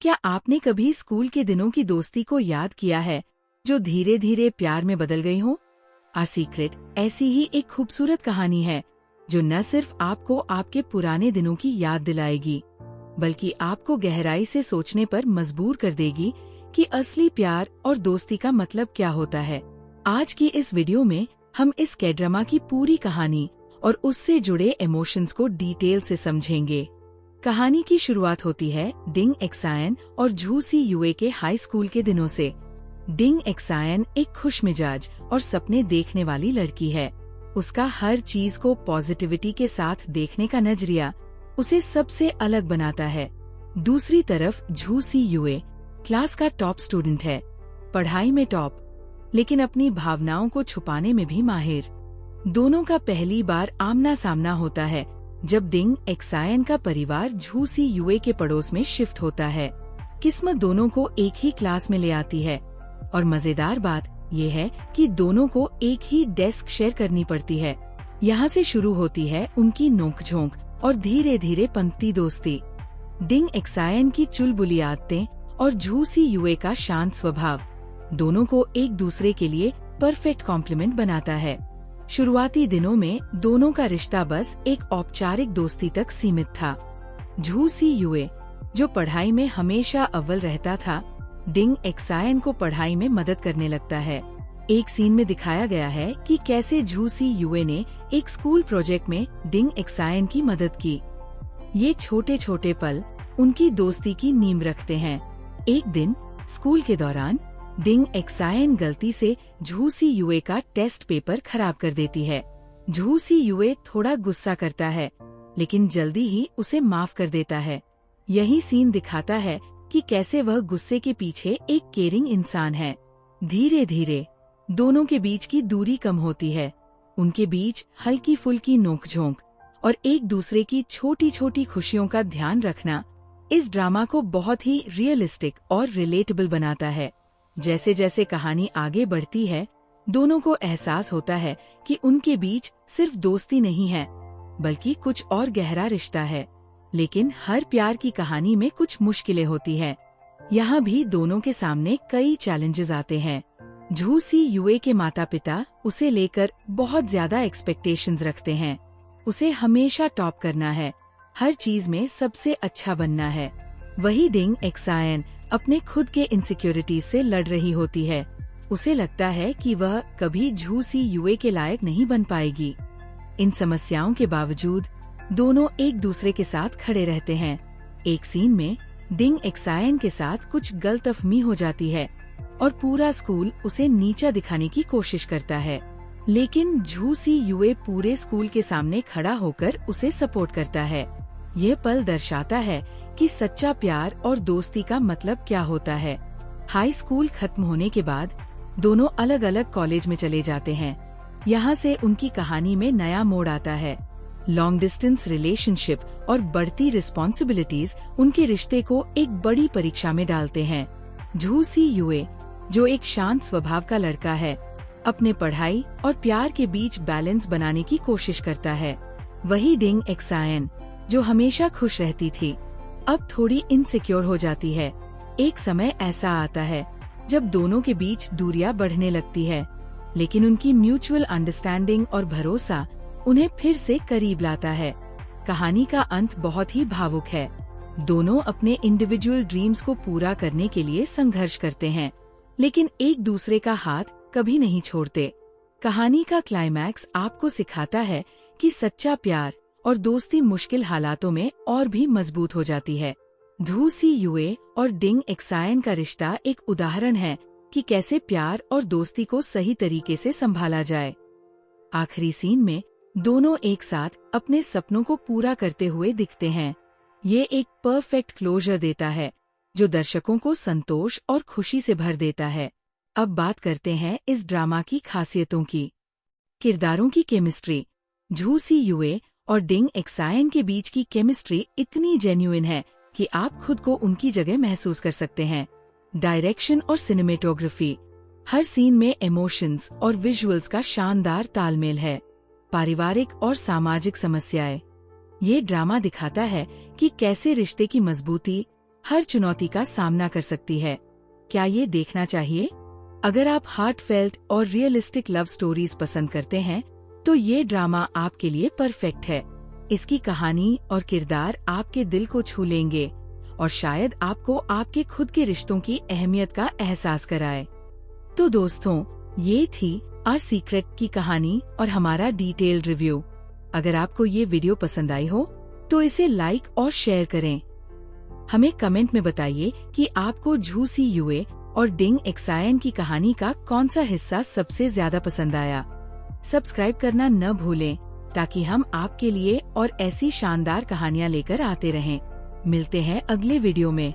क्या आपने कभी स्कूल के दिनों की दोस्ती को याद किया है जो धीरे धीरे प्यार में बदल गई हो? आवर सीक्रेट ऐसी ही एक खूबसूरत कहानी है जो न सिर्फ आपको आपके पुराने दिनों की याद दिलाएगी बल्कि आपको गहराई से सोचने पर मजबूर कर देगी कि असली प्यार और दोस्ती का मतलब क्या होता है। आज की इस वीडियो में हम इस के-ड्रामा की पूरी कहानी और उससे जुड़े इमोशंस को डिटेल से समझेंगे। कहानी की शुरुआत होती है डिंग एक्सायन और झू सी युए के हाई स्कूल के दिनों से। डिंग एक्सायन एक खुशमिजाज और सपने देखने वाली लड़की है। उसका हर चीज को पॉजिटिविटी के साथ देखने का नजरिया उसे सबसे अलग बनाता है। दूसरी तरफ झू सी युए क्लास का टॉप स्टूडेंट है, पढ़ाई में टॉप, लेकिन अपनी भावनाओं को छुपाने में भी माहिर। दोनों का पहली बार आमना सामना होता है जब डिंग एक्सायन का परिवार झू सी युए के पड़ोस में शिफ्ट होता है। किस्मत दोनों को एक ही क्लास में ले आती है और मजेदार बात यह है कि दोनों को एक ही डेस्क शेयर करनी पड़ती है। यहाँ से शुरू होती है उनकी नोकझोंक और धीरे धीरे बनती दोस्ती। डिंग एक्सायन की चुलबुली आदतें और झू सी युए का शांत स्वभाव दोनों को एक दूसरे के लिए परफेक्ट कॉम्प्लीमेंट बनाता है। शुरुआती दिनों में दोनों का रिश्ता बस एक औपचारिक दोस्ती तक सीमित था। झू सी युए जो पढ़ाई में हमेशा अव्वल रहता था, डिंग एक्सायन को पढ़ाई में मदद करने लगता है। एक सीन में दिखाया गया है कि कैसे झू सी युए ने एक स्कूल प्रोजेक्ट में डिंग एक्सायन की मदद की। ये छोटे छोटे पल उनकी दोस्ती की नींव रखते हैं। एक दिन स्कूल के दौरान डिंग एक्सायन गलती से झू सी युए का टेस्ट पेपर खराब कर देती है। झू सी युए थोड़ा गुस्सा करता है, लेकिन जल्दी ही उसे माफ कर देता है। यही सीन दिखाता है कि कैसे वह गुस्से के पीछे एक केयरिंग इंसान है। धीरे धीरे दोनों के बीच की दूरी कम होती है। उनके बीच हल्की फुल्की नोकझोंक और एक दूसरे की छोटी छोटी खुशियों का ध्यान रखना इस ड्रामा को बहुत ही रियलिस्टिक और रिलेटेबल बनाता है। जैसे जैसे कहानी आगे बढ़ती है, दोनों को एहसास होता है कि उनके बीच सिर्फ दोस्ती नहीं है बल्कि कुछ और गहरा रिश्ता है। लेकिन हर प्यार की कहानी में कुछ मुश्किलें होती हैं। यहाँ भी दोनों के सामने कई चैलेंजेस आते हैं। झू सी युए के माता पिता उसे लेकर बहुत ज्यादा एक्सपेक्टेशंस रखते हैं। उसे हमेशा टॉप करना है, हर चीज में सबसे अच्छा बनना है। वही डिंग एक्सायन अपने खुद के इनसिक्योरिटीज से लड़ रही होती है। उसे लगता है कि वह कभी झू सी युए के लायक नहीं बन पाएगी। इन समस्याओं के बावजूद दोनों एक दूसरे के साथ खड़े रहते हैं। एक सीन में डिंग एक्सायन के साथ कुछ गलतफहमी हो जाती है और पूरा स्कूल उसे नीचा दिखाने की कोशिश करता है, लेकिन झू सी युए पूरे स्कूल के सामने खड़ा होकर उसे सपोर्ट करता है। यह पल दर्शाता है कि सच्चा प्यार और दोस्ती का मतलब क्या होता है। हाई स्कूल खत्म होने के बाद दोनों अलग अलग कॉलेज में चले जाते हैं। यहाँ से उनकी कहानी में नया मोड़ आता है। लॉन्ग डिस्टेंस रिलेशनशिप और बढ़ती रिस्पॉन्सिबिलिटीज उनके रिश्ते को एक बड़ी परीक्षा में डालते हैं। झू सी युए जो एक शांत स्वभाव का लड़का है, अपने पढ़ाई और प्यार के बीच बैलेंस बनाने की कोशिश करता है। वही डिंग एक्सायन जो हमेशा खुश रहती थी, अब थोड़ी इनसिक्योर हो जाती है। एक समय ऐसा आता है जब दोनों के बीच दूरियां बढ़ने लगती है, लेकिन उनकी म्यूचुअल अंडरस्टैंडिंग और भरोसा उन्हें फिर से करीब लाता है। कहानी का अंत बहुत ही भावुक है। दोनों अपने इंडिविजुअल ड्रीम्स को पूरा करने के लिए संघर्ष करते हैं, लेकिन एक दूसरे का हाथ कभी नहीं छोड़ते। कहानी का क्लाइमैक्स आपको सिखाता है कि सच्चा प्यार और दोस्ती मुश्किल हालातों में और भी मजबूत हो जाती है। झू सी युए और डिंग एक्सायन का रिश्ता एक उदाहरण है कि कैसे प्यार और दोस्ती को सही तरीके से संभाला जाए। आखिरी सीन में दोनों एक साथ अपने सपनों को पूरा करते हुए दिखते हैं। ये एक परफेक्ट क्लोजर देता है जो दर्शकों को संतोष और खुशी से भर देता है। अब बात करते हैं इस ड्रामा की खासियतों की। किरदारों की केमिस्ट्री। झू सी युए और डिंग एक्सायन के बीच की केमिस्ट्री इतनी जेन्युइन है कि आप खुद को उनकी जगह महसूस कर सकते हैं। डायरेक्शन और सिनेमेटोग्राफी, हर सीन में इमोशंस और विजुअल्स का शानदार तालमेल है। पारिवारिक और सामाजिक समस्याएं, ये ड्रामा दिखाता है कि कैसे रिश्ते की मजबूती हर चुनौती का सामना कर सकती है। क्या ये देखना चाहिए? अगर आप हार्टफेल्ट और रियलिस्टिक लव स्टोरीज पसंद करते हैं तो ये ड्रामा आपके लिए परफेक्ट है। इसकी कहानी और किरदार आपके दिल को छू लेंगे और शायद आपको आपके खुद के रिश्तों की अहमियत का एहसास कराए। तो दोस्तों, ये थी आवर सीक्रेट की कहानी और हमारा डिटेल्ड रिव्यू। अगर आपको ये वीडियो पसंद आई हो तो इसे लाइक और शेयर करें। हमें कमेंट में बताइए कि आपको झू सी युए और डिंग एक्सायन की कहानी का कौन सा हिस्सा सबसे ज्यादा पसंद आया। सब्सक्राइब करना न भूलें ताकि हम आपके लिए और ऐसी शानदार कहानियाँ लेकर आते रहें। मिलते हैं अगले वीडियो में।